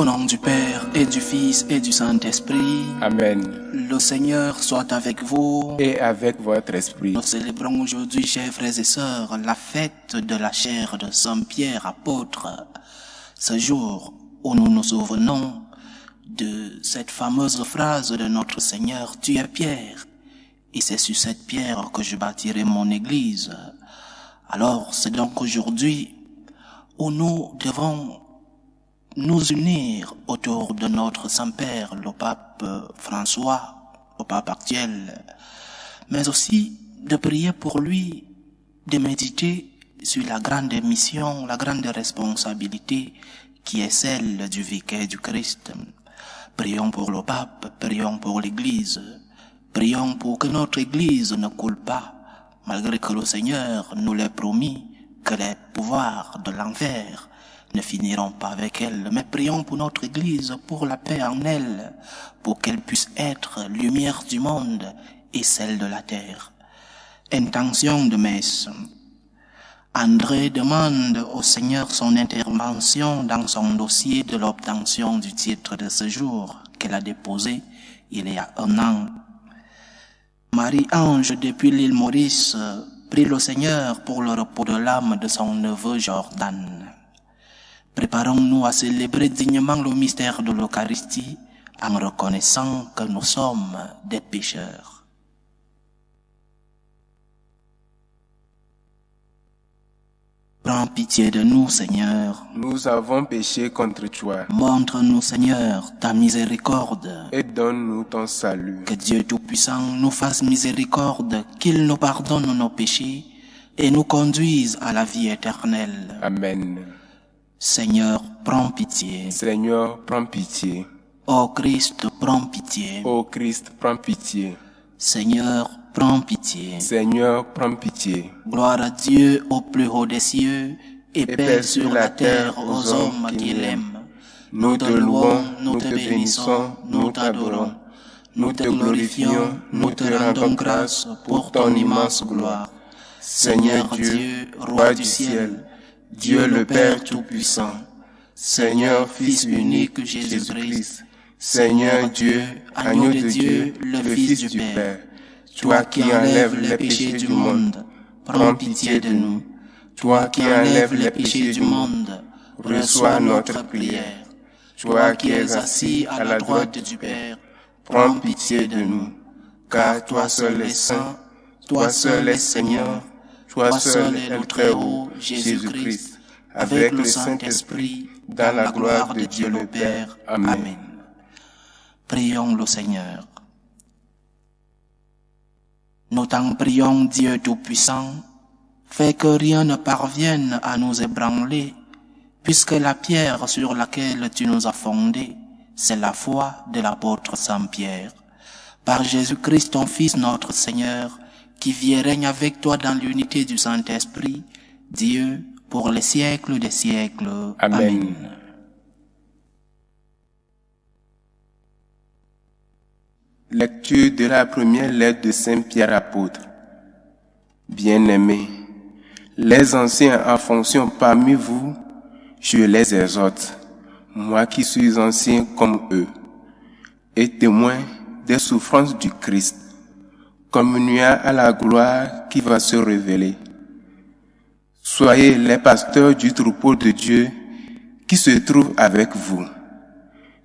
Au nom du Père et du Fils et du Saint-Esprit. Amen. Le Seigneur soit avec vous. Et avec votre esprit. Nous célébrons aujourd'hui, chers frères et sœurs, la fête de la chair de Saint Pierre apôtre. Ce jour où nous nous souvenons de cette fameuse phrase de notre Seigneur, tu es Pierre, et c'est sur cette pierre que je bâtirai mon église. Alors, c'est donc aujourd'hui où nous devons nous unir autour de notre Saint-Père, le pape François, le pape actuel, mais aussi de prier pour lui, de méditer sur la grande mission, la grande responsabilité qui est celle du vicaire du Christ. Prions pour le pape, prions pour l'Église, prions pour que notre Église ne coule pas, malgré que le Seigneur nous l'ait promis, que les pouvoirs de l'enfer ne finiront pas avec elle. Mais prions pour notre Église, pour la paix en elle, pour qu'elle puisse être lumière du monde et celle de la terre. Intention de messe. André demande au Seigneur son intervention dans son dossier de l'obtention du titre de séjour qu'elle a déposé il y a 1 an. Marie-Ange, depuis l'île Maurice, prie le Seigneur pour le repos de l'âme de son neveu Jordan. Préparons-nous à célébrer dignement le mystère de l'Eucharistie en reconnaissant que nous sommes des pécheurs. Prends pitié de nous, Seigneur. Nous avons péché contre toi. Montre-nous, Seigneur, ta miséricorde. Et donne-nous ton salut. Que Dieu Tout-Puissant nous fasse miséricorde, qu'il nous pardonne nos péchés et nous conduise à la vie éternelle. Amen. Seigneur, prends pitié. Seigneur, prends pitié. Ô Christ, prends pitié. Ô Christ, prends pitié. Seigneur, prends pitié. Seigneur, prends pitié. Gloire à Dieu au plus haut des cieux et paix sur la terre aux hommes qui l'aiment. Nous te louons, nous te bénissons, nous t'adorons. Nous te glorifions, nous te rendons grâce pour ton immense gloire. Seigneur Dieu, Roi du ciel, Dieu le Père Tout-Puissant, Seigneur Fils unique Jésus-Christ, Seigneur Dieu, Agneau de Dieu, le Fils du Père, toi qui enlèves les péchés du monde, prends pitié de nous. Toi qui enlèves les péchés du monde, reçois notre prière. Toi qui es assis à la droite du Père, prends pitié de nous. Car toi seul es saint, toi seul es Seigneur, toi seul est le Très-Haut, Jésus-Christ, avec le Saint-Esprit, dans la gloire de Dieu le Père. Amen. Prions le Seigneur. Nous t'en prions, Dieu Tout-Puissant, fais que rien ne parvienne à nous ébranler, puisque la pierre sur laquelle tu nous as fondés, c'est la foi de l'apôtre Saint Pierre. Par Jésus-Christ, ton Fils, notre Seigneur, qui vit et règne avec toi dans l'unité du Saint-Esprit, Dieu, pour les siècles des siècles. Amen. Lecture de la première lettre de Saint Pierre apôtre. Bien-aimés, les anciens en fonction parmi vous, je les exhorte, moi qui suis ancien comme eux, et témoin des souffrances du Christ, communiant à la gloire qui va se révéler. Soyez les pasteurs du troupeau de Dieu qui se trouve avec vous.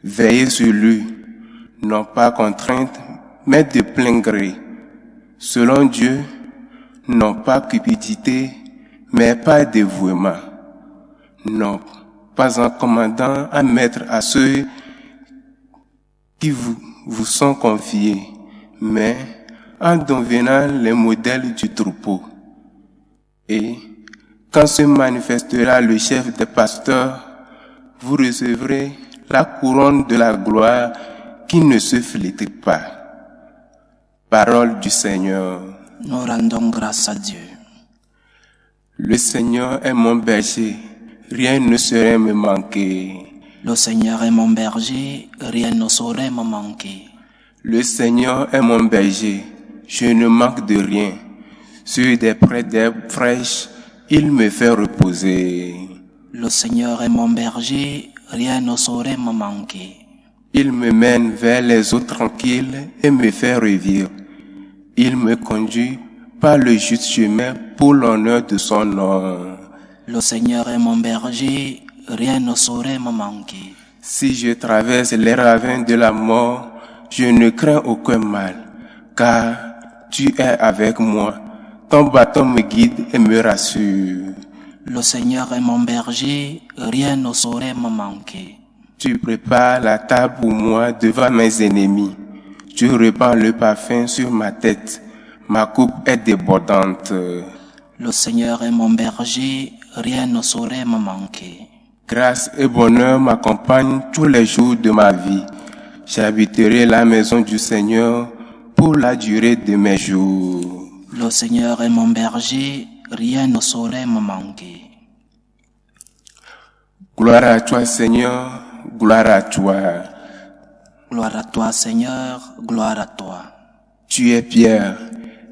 Veillez sur lui, non pas contrainte, mais de plein gré, selon Dieu, non pas cupidité, mais pas dévouement, non pas en commandant à mettre à ceux qui vous sont confiés, mais en devenant les modèles du troupeau. Et quand se manifestera le chef des pasteurs, vous recevrez la couronne de la gloire qui ne se flétrit pas. Parole du Seigneur. Nous rendons grâce à Dieu. Le Seigneur est mon berger, rien ne saurait me manquer. Le Seigneur est mon berger, rien ne saurait me manquer. Le Seigneur est mon berger, je ne manque de rien. Sur des prés d'herbes fraîches, il me fait reposer. Le Seigneur est mon berger, rien ne saurait me manquer. Il me mène vers les eaux tranquilles et me fait revivre. Il me conduit par le juste chemin pour l'honneur de son nom. Le Seigneur est mon berger, rien ne saurait me manquer. Si je traverse les ravins de la mort, je ne crains aucun mal, car tu es avec moi. Ton bâton me guide et me rassure. Le Seigneur est mon berger, rien ne saurait me manquer. Tu prépares la table pour moi devant mes ennemis. Tu répands le parfum sur ma tête. Ma coupe est débordante. Le Seigneur est mon berger, rien ne saurait me manquer. Grâce et bonheur m'accompagnent tous les jours de ma vie. J'habiterai la maison du Seigneur pour la durée de mes jours. Le Seigneur est mon berger, rien ne saurait me manquer. Gloire à toi, Seigneur, gloire à toi. Gloire à toi, Seigneur, gloire à toi. Tu es pierre,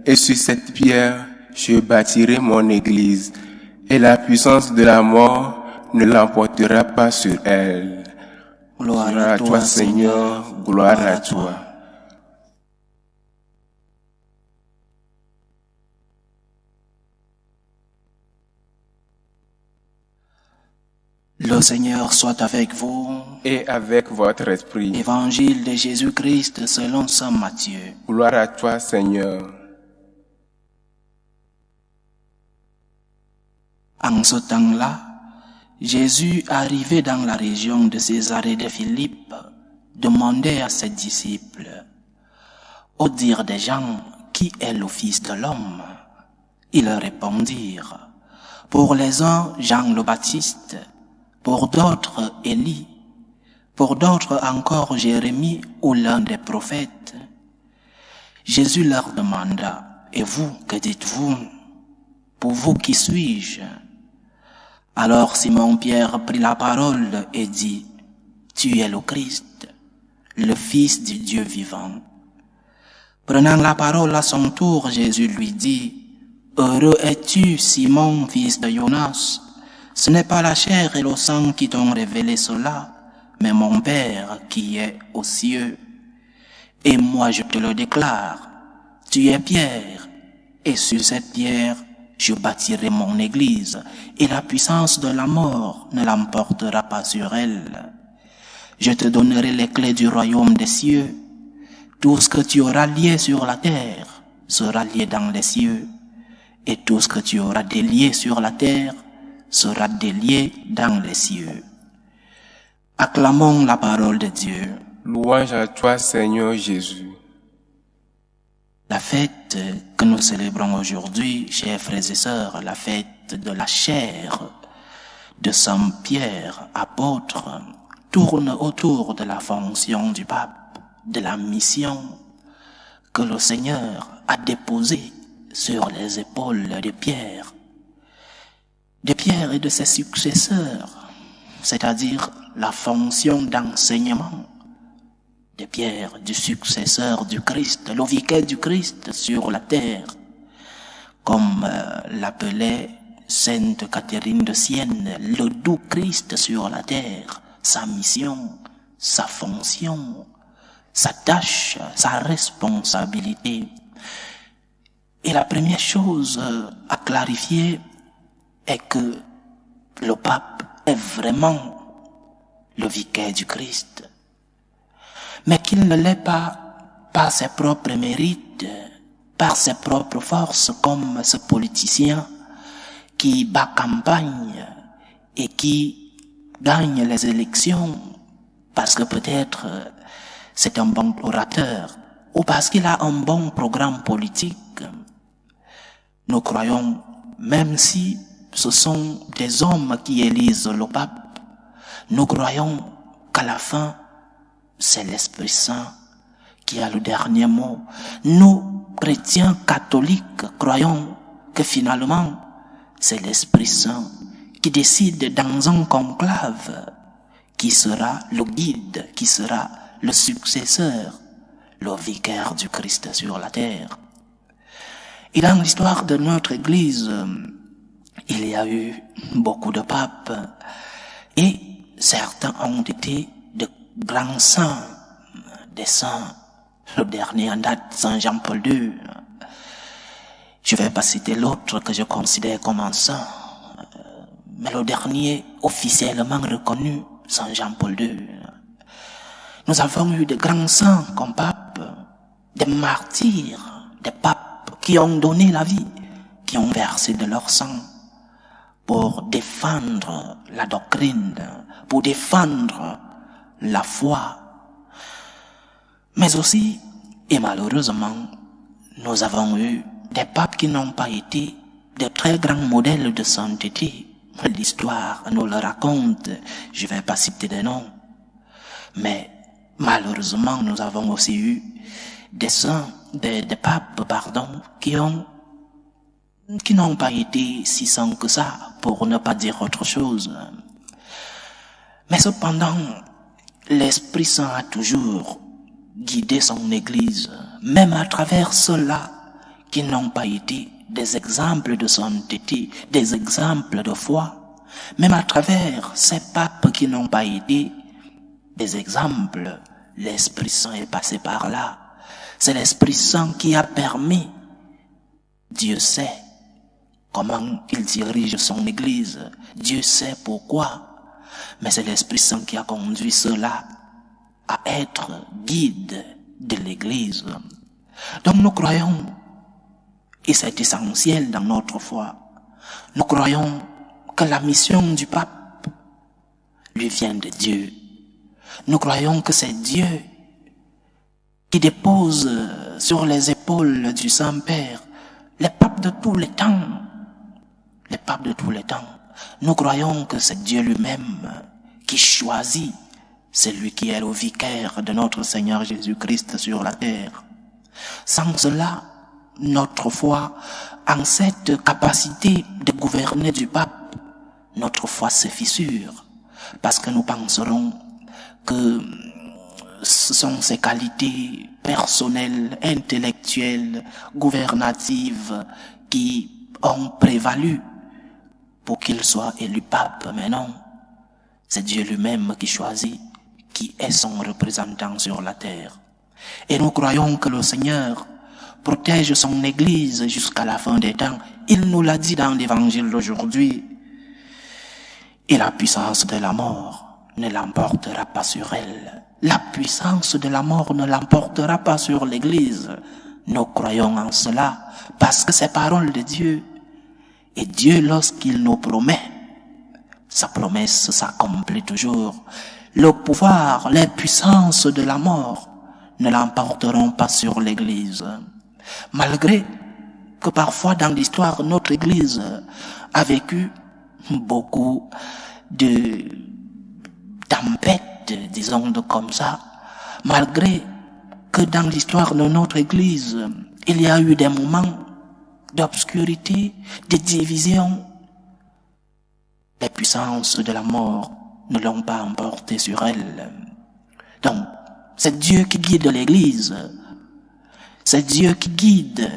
et sur cette pierre, je bâtirai mon église, et la puissance de la mort ne l'emportera pas sur elle. Gloire à toi, Seigneur, gloire à toi. Le Seigneur soit avec vous. Et avec votre esprit. Évangile de Jésus-Christ selon saint Matthieu. Gloire à toi, Seigneur. En ce temps-là, Jésus, arrivé dans la région de Césarée de Philippe, demandait à ses disciples, « Au dire des gens, qui est le Fils de l'homme ?» Ils répondirent, « Pour les uns, Jean le Baptiste, pour d'autres, Élie, pour d'autres encore Jérémie ou l'un des prophètes. » Jésus leur demanda, « Et vous, que dites-vous? Pour vous, qui suis-je » Alors Simon-Pierre prit la parole et dit, « Tu es le Christ, le Fils du Dieu vivant. » Prenant la parole à son tour, Jésus lui dit, « Heureux es-tu, Simon, fils de Jonas. Ce n'est pas la chair et le sang qui t'ont révélé cela, mais mon Père qui est aux cieux. Et moi je te le déclare, tu es Pierre, et sur cette pierre, je bâtirai mon église, et la puissance de la mort ne l'emportera pas sur elle. Je te donnerai les clés du royaume des cieux. Tout ce que tu auras lié sur la terre sera lié dans les cieux, et tout ce que tu auras délié sur la terre sera délié dans les cieux. » Acclamons la parole de Dieu. Louange à toi, Seigneur Jésus. La fête que nous célébrons aujourd'hui, chers frères et sœurs, la fête de la chair de Saint Pierre, apôtre, tourne autour de la fonction du pape, de la mission que le Seigneur a déposée sur les épaules de Pierre et de ses successeurs, c'est-à-dire la fonction d'enseignement de Pierre, du successeur du Christ, le vicaire du Christ sur la terre, comme l'appelait Sainte Catherine de Sienne, le doux Christ sur la terre, sa mission, sa fonction, sa tâche, sa responsabilité. Et la première chose à clarifier est que le pape est vraiment le vicaire du Christ, mais qu'il ne l'est pas par ses propres mérites, par ses propres forces, comme ce politicien qui bat campagne et qui gagne les élections parce que peut-être c'est un bon orateur ou parce qu'il a un bon programme politique. Nous croyons, même si ce sont des hommes qui élisent le pape, nous croyons qu'à la fin, c'est l'Esprit Saint qui a le dernier mot. Nous, chrétiens catholiques, croyons que finalement, c'est l'Esprit Saint qui décide dans un conclave qui sera le guide, qui sera le successeur, le vicaire du Christ sur la terre. Et dans l'histoire de notre Église, il y a eu beaucoup de papes et certains ont été de grands saints, des saints. Le dernier en date, Saint Jean-Paul II. Je ne vais pas citer l'autre que je considère comme un saint, mais le dernier officiellement reconnu, Saint Jean-Paul II. Nous avons eu de grands saints comme papes, des martyrs, des papes qui ont donné la vie, qui ont versé de leur sang pour défendre la doctrine, pour défendre la foi. Mais aussi, et malheureusement, nous avons eu des papes qui n'ont pas été de très grands modèles de sainteté. L'histoire nous le raconte, je ne vais pas citer des noms. Mais malheureusement, nous avons aussi eu des saints, des papes, qui n'ont pas été si saints que ça, pour ne pas dire autre chose. Mais cependant, l'Esprit Saint a toujours guidé son Église, même à travers ceux-là qui n'ont pas été des exemples de sainteté, des exemples de foi, même à travers ces papes qui n'ont pas été des exemples, l'Esprit Saint est passé par là. C'est l'Esprit Saint qui a permis, Dieu sait comment il dirige son Église, Dieu sait pourquoi, mais c'est l'Esprit Saint qui a conduit ceux-là à être guide de l'Église. Donc nous croyons, et c'est essentiel dans notre foi, nous croyons que la mission du pape lui vient de Dieu. Nous croyons que c'est Dieu qui dépose sur les épaules du Saint-Père les papes de tous les temps. Les papes de tous les temps. Nous croyons que c'est Dieu lui-même qui choisit celui qui est le vicaire de notre Seigneur Jésus-Christ sur la terre. Sans cela, notre foi en cette capacité de gouverner du pape, notre foi se fissure, parce que nous penserons que ce sont ses qualités personnelles, intellectuelles, gouvernatives qui ont prévalu pour qu'il soit élu pape. Mais non, c'est Dieu lui-même qui choisit, qui est son représentant sur la terre. Et nous croyons que le Seigneur protège son Église jusqu'à la fin des temps. Il nous l'a dit dans l'Évangile d'aujourd'hui. Et la puissance de la mort ne l'emportera pas sur elle. La puissance de la mort ne l'emportera pas sur l'Église. Nous croyons en cela parce que c'est parole de Dieu. Et Dieu, lorsqu'il nous promet, sa promesse s'accomplit toujours. Le pouvoir, les puissances de la mort ne l'emporteront pas sur l'Église. Malgré que parfois dans l'histoire, notre Église a vécu de tempêtes, disons-le comme ça, malgré que dans l'histoire de notre Église, il y a eu des moments d'obscurité, de division, les puissances de la mort ne l'ont pas emporté sur elle. Donc, c'est Dieu qui guide l'Église, c'est Dieu qui guide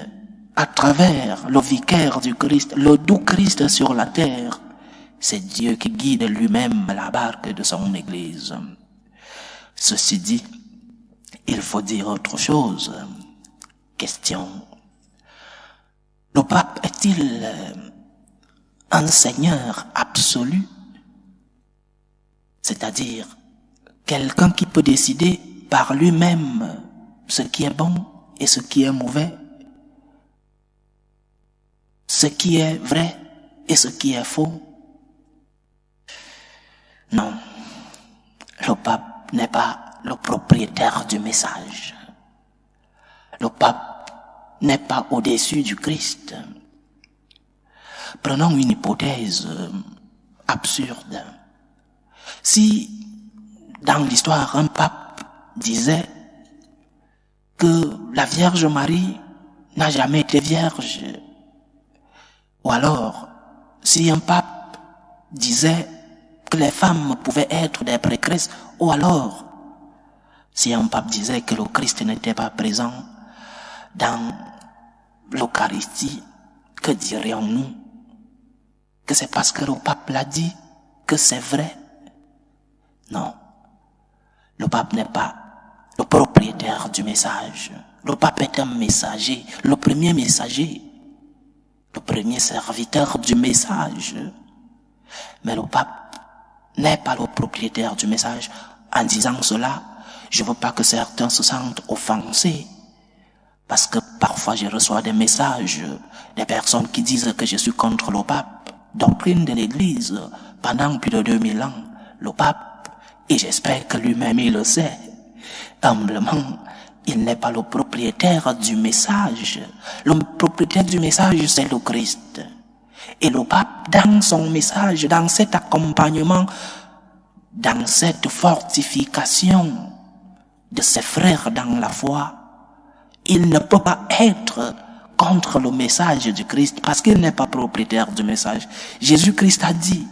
à travers le vicaire du Christ, le doux Christ sur la terre. C'est Dieu qui guide lui-même la barque de son Église. Ceci dit, il faut dire autre chose. Question. Le pape est-il un seigneur absolu? C'est-à-dire quelqu'un qui peut décider par lui-même ce qui est bon et ce qui est mauvais, ce qui est vrai et ce qui est faux. Non, le pape n'est pas le propriétaire du message. Le pape n'est pas au-dessus du Christ. Prenons une hypothèse absurde. Si, dans l'histoire, un pape disait que la Vierge Marie n'a jamais été vierge, ou alors, si un pape disait que les femmes pouvaient être des prêtresses, ou alors, si un pape disait que le Christ n'était pas présent dans l'Eucharistie, que dirions-nous? Que c'est parce que le pape l'a dit que c'est vrai? Non. Le pape n'est pas le propriétaire du message. Le pape est un messager, le premier messager, le premier serviteur du message. Mais le pape n'est pas le propriétaire du message. En disant cela, je ne veux pas que certains se sentent offensés. Parce que parfois je reçois des messages des personnes qui disent que je suis contre le pape. Doctrine de l'Église pendant plus de 2000 ans. Le pape, et j'espère que lui-même il le sait, humblement, il n'est pas le propriétaire du message. Le propriétaire du message, c'est le Christ. Et le pape, dans son message, dans cet accompagnement, dans cette fortification de ses frères dans la foi, il ne peut pas être contre le message du Christ parce qu'il n'est pas propriétaire du message. Jésus-Christ a dit,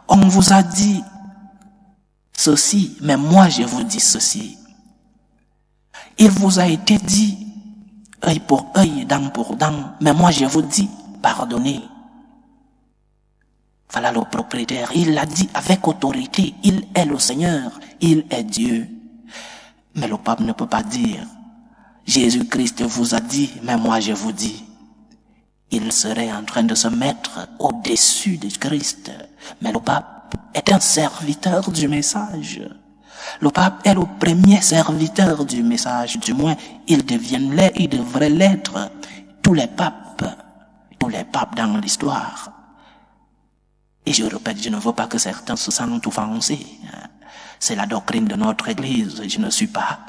on vous a dit ceci, mais moi je vous dis ceci. Il vous a été dit, œil pour œil, dent pour dent, mais moi je vous dis, pardonnez. Voilà le propriétaire, il l'a dit avec autorité, il est le Seigneur, il est Dieu. Mais le pape ne peut pas dire, Jésus-Christ vous a dit, mais moi je vous dis. Il serait en train de se mettre au-dessus de Christ. Mais le pape est un serviteur du message. Le pape est le premier serviteur du message, du moins il devrait l'être. Tous les papes dans l'histoire. Et je répète, je ne veux pas que certains se sentent offensés. C'est la doctrine de notre Église. Je ne suis pas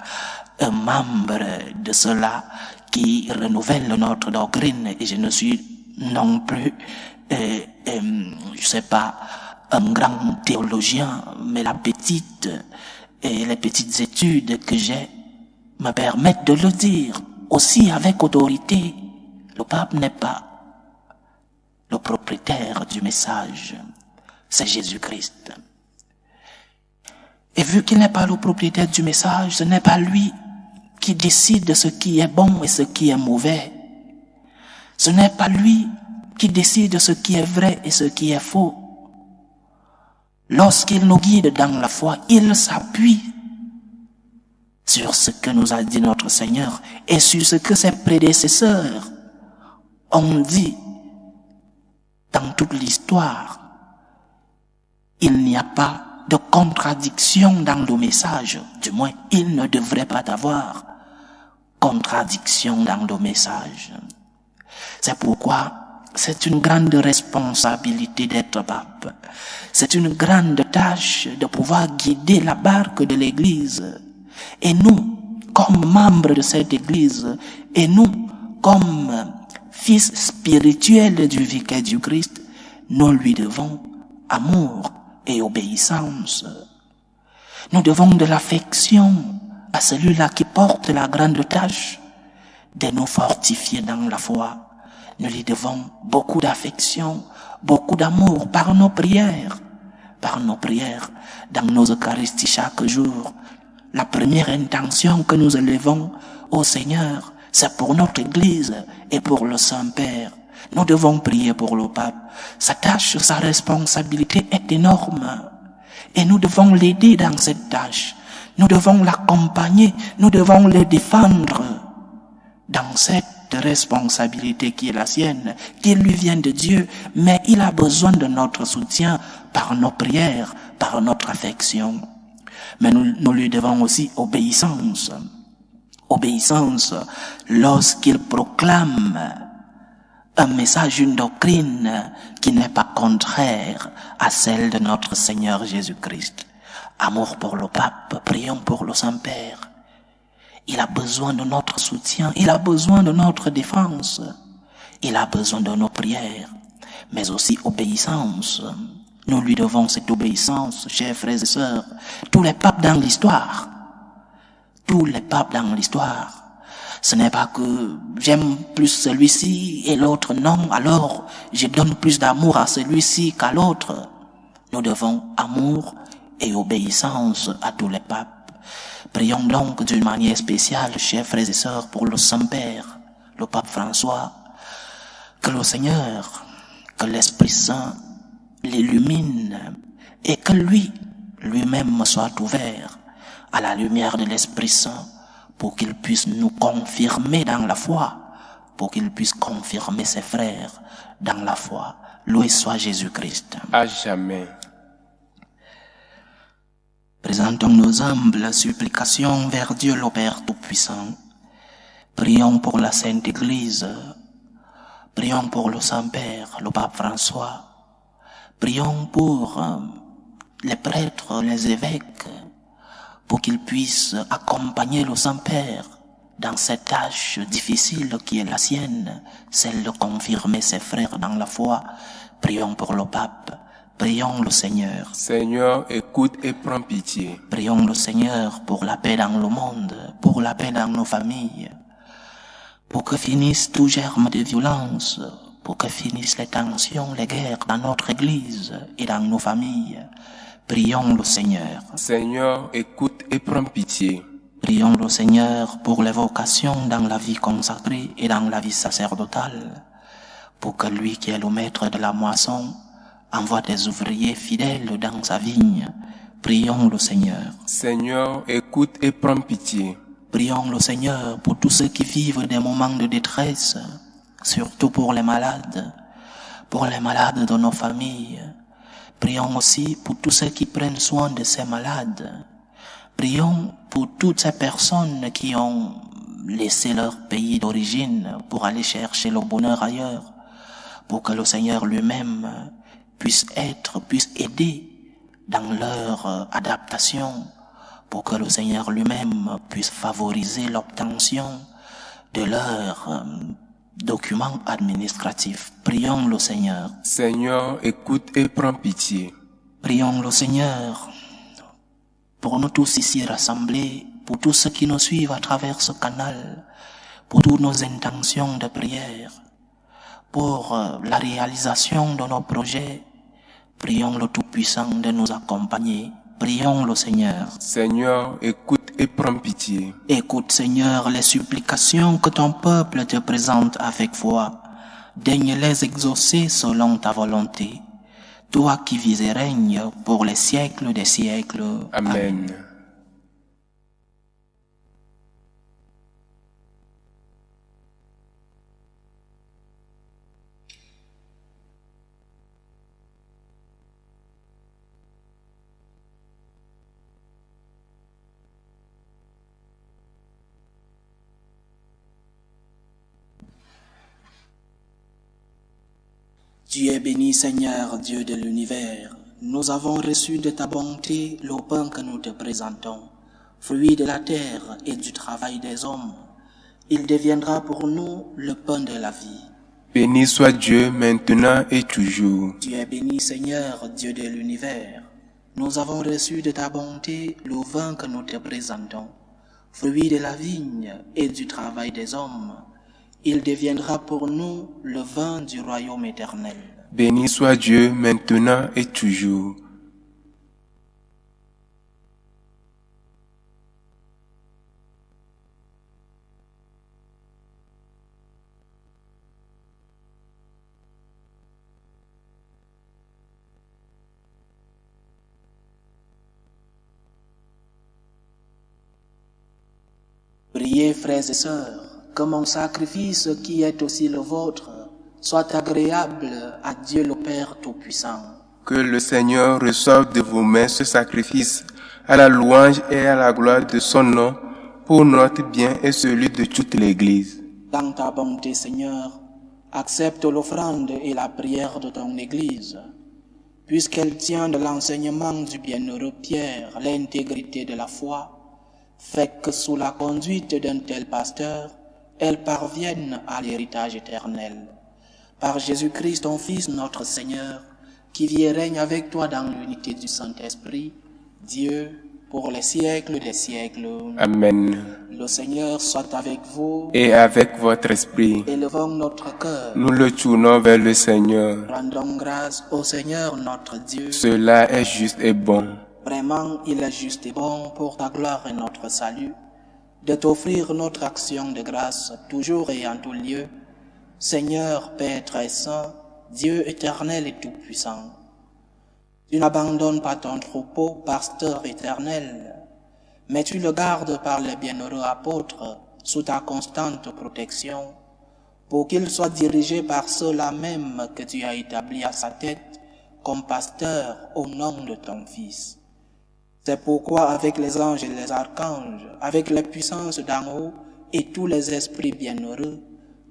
un membre de ceux-là qui renouvelle notre doctrine et je ne suis non plus, je sais pas, un grand théologien, mais les petites études que j'ai me permettent de le dire aussi avec autorité. Le pape n'est pas le propriétaire du message, c'est Jésus-Christ. Et vu qu'il n'est pas le propriétaire du message, ce n'est pas lui qui décide de ce qui est bon et ce qui est mauvais. Ce n'est pas lui qui décide de ce qui est vrai et ce qui est faux. Lorsqu'il nous guide dans la foi, il s'appuie sur ce que nous a dit notre Seigneur et sur ce que ses prédécesseurs ont dit dans toute l'histoire. Il n'y a pas de contradiction dans le message, du moins il ne devrait pas avoir contradiction dans le message. C'est pourquoi c'est une grande responsabilité d'être pape. C'est une grande tâche de pouvoir guider la barque de l'Église. Et nous, comme membres de cette Église, et nous, comme fils spirituels du vicaire du Christ, nous lui devons amour et obéissance. Nous devons de l'affection à celui-là qui porte la grande tâche de nous fortifier dans la foi. Nous lui devons beaucoup d'affection, beaucoup d'amour par nos prières, dans nos Eucharisties chaque jour. La première intention que nous élevons au Seigneur, c'est pour notre Église et pour le Saint-Père. Nous devons prier pour le pape. Sa tâche, sa responsabilité est énorme. Et nous devons l'aider dans cette tâche. Nous devons l'accompagner. Nous devons le défendre dans cette responsabilité qui est la sienne, qui lui vient de Dieu. Mais il a besoin de notre soutien par nos prières, par notre affection. Mais nous lui devons aussi obéissance. Obéissance lorsqu'il proclame un message, une doctrine qui n'est pas contraire à celle de notre Seigneur Jésus-Christ. Amour pour le pape, prions pour le Saint-Père. Il a besoin de notre soutien, il a besoin de notre défense, il a besoin de nos prières, mais aussi obéissance. Nous lui devons cette obéissance, chers frères et sœurs. Tous les papes dans l'histoire, ce n'est pas que j'aime plus celui-ci et l'autre non, alors je donne plus d'amour à celui-ci qu'à l'autre. Nous devons amour et obéissance à tous les papes. Prions donc d'une manière spéciale, chers frères et sœurs, pour le Saint-Père, le pape François, que le Seigneur, que l'Esprit Saint l'illumine et que lui lui-même soit ouvert à la lumière de l'Esprit Saint pour qu'il puisse nous confirmer dans la foi, pour qu'il puisse confirmer ses frères dans la foi. Loué soit Jésus-Christ. À jamais. Présentons nos humbles supplications vers Dieu le Père Tout-Puissant. Prions pour la Sainte Église. Prions pour le Saint-Père, le Pape François. Prions pour les prêtres, les évêques, pour qu'ils puissent accompagner le Saint-Père dans cette tâche difficile qui est la sienne, celle de confirmer ses frères dans la foi. Prions pour le Pape. Prions le Seigneur. Seigneur, écoute et prends pitié. Prions le Seigneur pour la paix dans le monde, pour la paix dans nos familles, pour que finisse tout germe de violence, pour que finissent les tensions, les guerres dans notre Église et dans nos familles. Prions le Seigneur. Seigneur, écoute et prends pitié. Prions le Seigneur pour les vocations dans la vie consacrée et dans la vie sacerdotale, pour que lui qui est le maître de la moisson envoie des ouvriers fidèles dans sa vigne. Prions le Seigneur. Seigneur, écoute et prends pitié. Prions le Seigneur pour tous ceux qui vivent des moments de détresse, surtout pour les malades de nos familles. Prions aussi pour tous ceux qui prennent soin de ces malades. Prions pour toutes ces personnes qui ont laissé leur pays d'origine pour aller chercher le bonheur ailleurs, pour que le Seigneur lui-même puisse aider dans leur adaptation, pour que le Seigneur lui-même puisse favoriser l'obtention de leurs documents administratifs. Prions le Seigneur. Seigneur, écoute et prends pitié. Prions le Seigneur pour nous tous ici rassemblés, pour tous ceux qui nous suivent à travers ce canal, pour toutes nos intentions de prière, pour la réalisation de nos projets. Prions le Tout-Puissant de nous accompagner. Prions le Seigneur. Seigneur, écoute et prends pitié. Écoute, Seigneur, les supplications que ton peuple te présente avec foi. Daigne les exaucer selon ta volonté. Toi qui vis et règnes pour les siècles des siècles. Amen. Tu es béni, Seigneur, Dieu de l'univers. Nous avons reçu de ta bonté le pain que nous te présentons, fruit de la terre et du travail des hommes. Il deviendra pour nous le pain de la vie. Béni soit Dieu maintenant et toujours. Tu es béni, Seigneur, Dieu de l'univers. Nous avons reçu de ta bonté le vin que nous te présentons, fruit de la vigne et du travail des hommes. Il deviendra pour nous le vin du royaume éternel. Béni soit Dieu maintenant et toujours. Priez, frères et sœurs, que mon sacrifice qui est aussi le vôtre soit agréable à Dieu le Père Tout-Puissant. Que le Seigneur reçoive de vos mains ce sacrifice à la louange et à la gloire de son nom pour notre bien et celui de toute l'Église. Dans ta bonté, Seigneur, accepte l'offrande et la prière de ton Église, puisqu'elle tient de l'enseignement du bienheureux Pierre l'intégrité de la foi, fait que sous la conduite d'un tel pasteur, elle parvienne à l'héritage éternel. Par Jésus-Christ, ton Fils, notre Seigneur, qui vit et règne avec toi dans l'unité du Saint-Esprit, Dieu, pour les siècles des siècles. Amen. Le Seigneur soit avec vous. Et avec votre esprit. Élevons notre cœur. Nous le tournons vers le Seigneur. Rendons grâce au Seigneur notre Dieu. Cela est juste et bon. Vraiment, il est juste et bon pour ta gloire et notre salut, de t'offrir notre action de grâce toujours et en tout lieu, Seigneur, Père très saint, Dieu éternel et tout-puissant. Tu n'abandonnes pas ton troupeau, pasteur éternel, mais tu le gardes par les bienheureux apôtres sous ta constante protection, pour qu'il soit dirigé par ceux-là même que tu as établis à sa tête comme pasteur au nom de ton Fils. C'est pourquoi avec les anges et les archanges, avec les puissances d'en haut et tous les esprits bienheureux,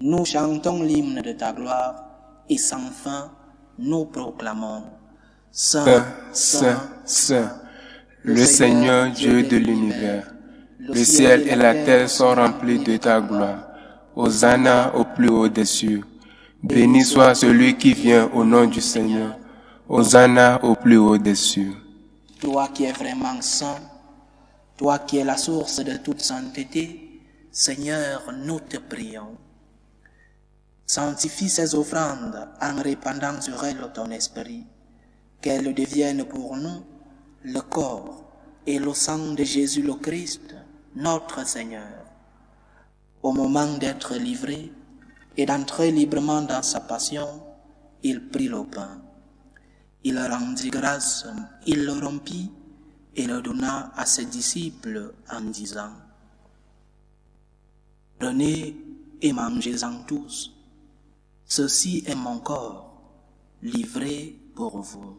nous chantons l'hymne de ta gloire et sans fin nous proclamons: Saint, Saint, Saint, le Seigneur Dieu de l'univers. Le ciel et la terre sont remplis de ta gloire. Hosanna au plus haut des cieux. Béni soit celui qui vient au nom du Seigneur. Hosanna au plus haut des cieux. Toi qui es vraiment saint, toi qui es la source de toute sainteté, Seigneur, nous te prions. Sanctifie ces offrandes en répandant sur elles ton esprit, qu'elles deviennent pour nous le corps et le sang de Jésus le Christ, notre Seigneur. Au moment d'être livré et d'entrer librement dans sa passion, il prit le pain. Il rendit grâce, il le rompit et le donna à ses disciples en disant: Prenez et mangez-en tous. Ceci est mon corps, livré pour vous.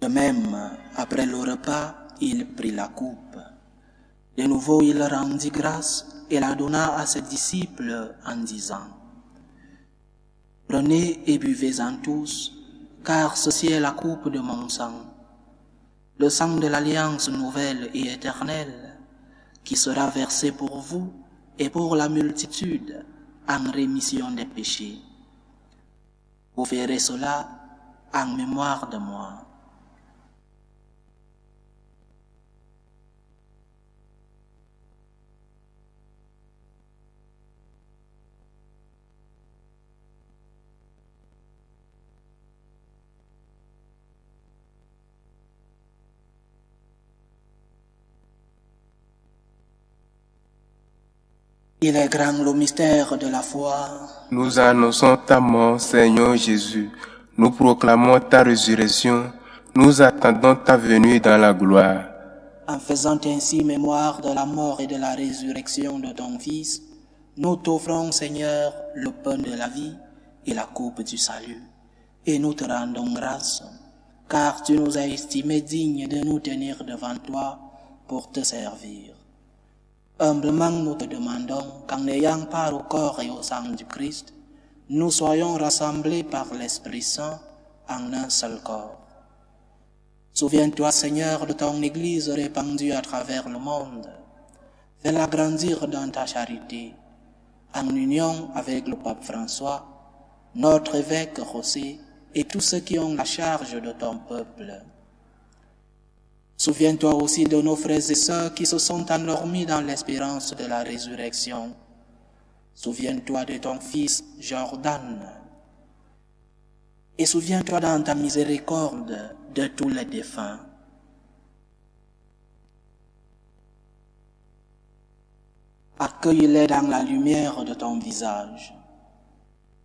De même, après le repas, il prit la coupe. De nouveau, il rendit grâce et la donna à ses disciples en disant: Prenez et buvez-en tous, car ceci est la coupe de mon sang, le sang de l'alliance nouvelle et éternelle, qui sera versé pour vous et pour la multitude en rémission des péchés. Vous ferez cela en mémoire de moi. Il est grand le mystère de la foi. Nous annonçons ta mort, Seigneur Jésus. Nous proclamons ta résurrection. Nous attendons ta venue dans la gloire. En faisant ainsi mémoire de la mort et de la résurrection de ton Fils, nous t'offrons, Seigneur, le pain de la vie et la coupe du salut. Et nous te rendons grâce, car tu nous as estimés dignes de nous tenir devant toi pour te servir. Humblement nous te demandons qu'en ayant part au corps et au sang du Christ, nous soyons rassemblés par l'Esprit Saint en un seul corps. Souviens-toi, Seigneur, de ton Église répandue à travers le monde. Fais-la grandir dans ta charité, en union avec le pape François, notre évêque José et tous ceux qui ont la charge de ton peuple. Souviens-toi aussi de nos frères et sœurs qui se sont endormis dans l'espérance de la résurrection. Souviens-toi de ton fils Jordan. Et souviens-toi dans ta miséricorde de tous les défunts. Accueille-les dans la lumière de ton visage.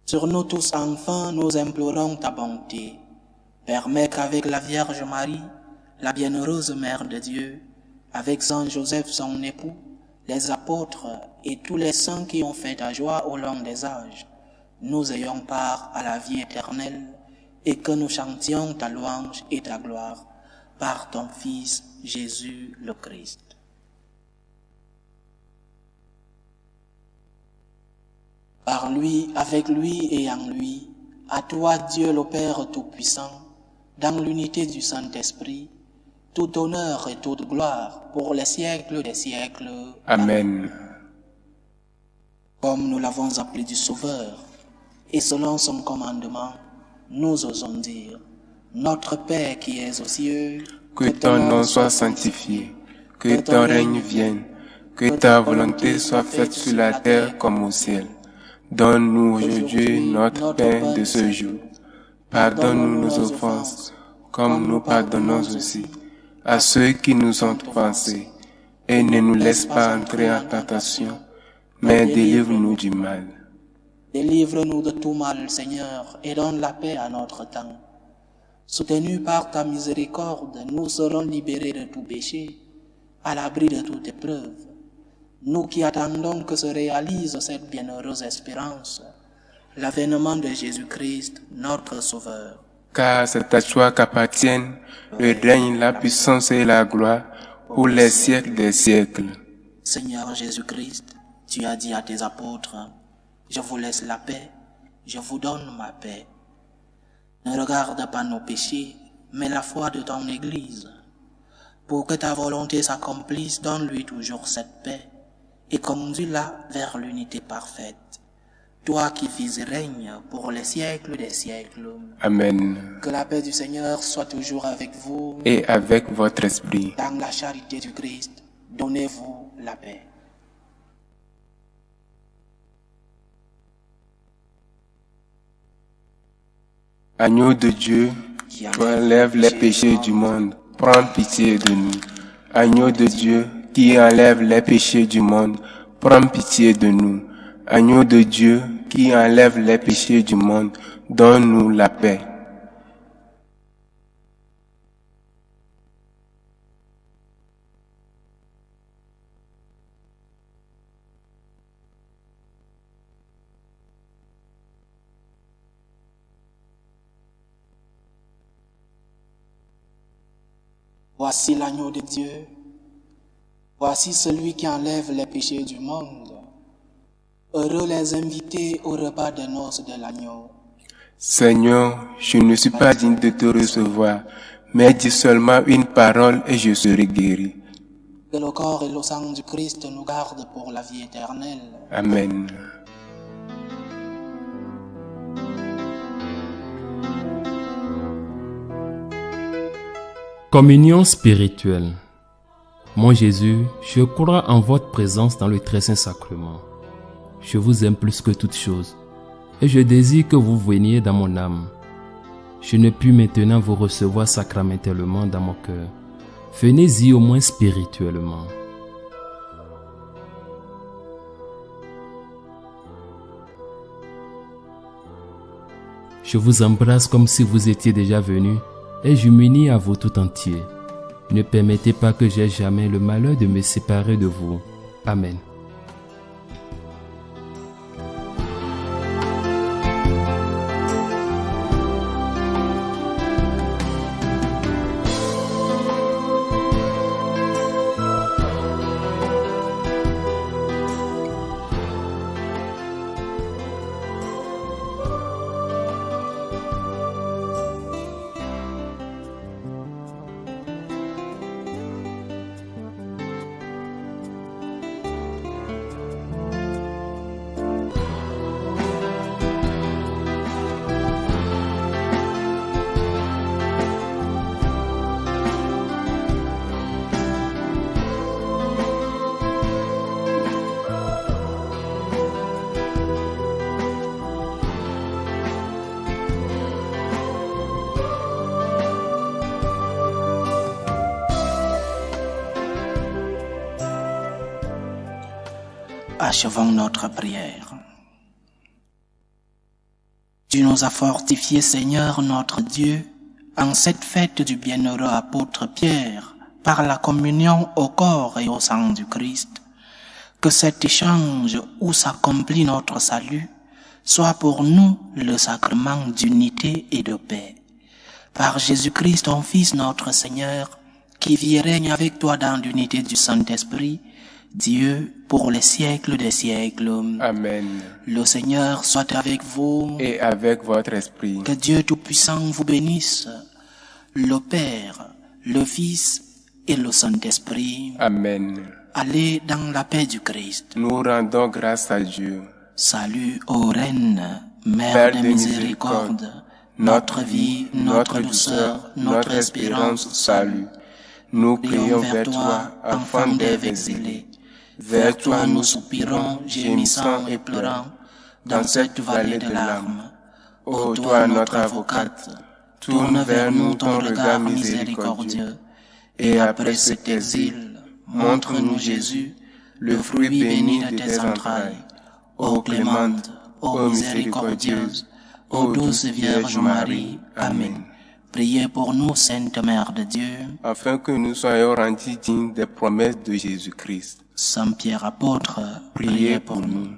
Sur nous tous enfin, nous implorons ta bonté. Permets qu'avec la Vierge Marie, la bienheureuse Mère de Dieu, avec Saint Joseph son époux, les apôtres et tous les saints qui ont fait ta joie au long des âges, nous ayons part à la vie éternelle et que nous chantions ta louange et ta gloire par ton Fils Jésus le Christ. Par lui, avec lui et en lui, à toi Dieu le Père Tout-Puissant, dans l'unité du Saint-Esprit, tout honneur et toute gloire pour les siècles des siècles. Amen. Comme nous l'avons appelé du Sauveur, et selon son commandement, nous osons dire: Notre Père qui es aux cieux, que ton nom soit sanctifié, que ton règne vienne, Que ta volonté soit faite sur la terre comme au ciel. Donne-nous aujourd'hui notre pain de ce jour. Pardonne-nous nos offenses, comme nous pardonnons aussi à ceux qui nous ont offensés. Et ne nous laisse pas entrer en tentation, mais délivre-nous du mal. Délivre-nous de tout mal, Seigneur, et donne la paix à notre temps. Soutenus par ta miséricorde, nous serons libérés de tout péché, à l'abri de toute épreuve. Nous qui attendons que se réalise cette bienheureuse espérance, l'avènement de Jésus-Christ, notre Sauveur. Car c'est à toi qu'appartiennent le règne, la puissance et la gloire pour les siècles des siècles. Seigneur Jésus-Christ, tu as dit à tes apôtres, « Je vous laisse la paix, je vous donne ma paix. » Ne regarde pas nos péchés, mais la foi de ton Église. Pour que ta volonté s'accomplisse, donne-lui toujours cette paix et conduis-la vers l'unité parfaite. Toi qui vis et règnes pour les siècles des siècles. Amen. Que la paix du Seigneur soit toujours avec vous. Et avec votre esprit. Dans la charité du Christ, donnez-vous la paix. Agneau de Dieu, qui enlève les péchés du monde, prends pitié de nous. Agneau de Dieu, qui enlève les péchés du monde, prends pitié de nous. Agneau de Dieu, qui enlève les péchés du monde, donne-nous la paix. Voici l'agneau de Dieu. Voici celui qui enlève les péchés du monde. Heureux les invités au repas de noces de l'agneau. Seigneur, je ne suis pas digne de te recevoir, mais dis seulement une parole et je serai guéri. Que le corps et le sang du Christ nous gardent pour la vie éternelle. Amen. Communion spirituelle. Mon Jésus, je crois en votre présence dans le très saint sacrement. Je vous aime plus que toute chose, et je désire que vous veniez dans mon âme. Je ne puis maintenant vous recevoir sacramentellement dans mon cœur. Venez-y au moins spirituellement. Je vous embrasse comme si vous étiez déjà venu, et je m'unis à vous tout entier. Ne permettez pas que j'aie jamais le malheur de me séparer de vous. Amen. Achevons notre prière. Tu nous as fortifiés, Seigneur notre Dieu, en cette fête du bienheureux apôtre Pierre, par la communion au corps et au sang du Christ. Que cet échange où s'accomplit notre salut soit pour nous le sacrement d'unité et de paix. Par Jésus-Christ, ton Fils, notre Seigneur, qui vit et règne avec toi dans l'unité du Saint-Esprit, Dieu, pour les siècles des siècles. Amen. Le Seigneur soit avec vous. Et avec votre esprit. Que Dieu Tout-Puissant vous bénisse, le Père, le Fils et le Saint-Esprit. Amen. Allez dans la paix du Christ. Nous rendons grâce à Dieu. Salut ô Reine, Mère Père de miséricorde, notre vie, notre douceur, notre espérance, salut. Nous prions vers toi, enfant d'Ève exilée. Vers toi nous soupirons, gémissant et pleurant, dans cette vallée de larmes. Ô toi notre avocate, tourne vers nous ton regard miséricordieux, et après cet exil, montre-nous Jésus, le fruit béni de tes entrailles. Ô clémente, ô miséricordieuse, ô douce Vierge Marie. Amen. Priez pour nous, Sainte Mère de Dieu, afin que nous soyons rendus dignes des promesses de Jésus-Christ. Saint Pierre apôtre, priez pour nous.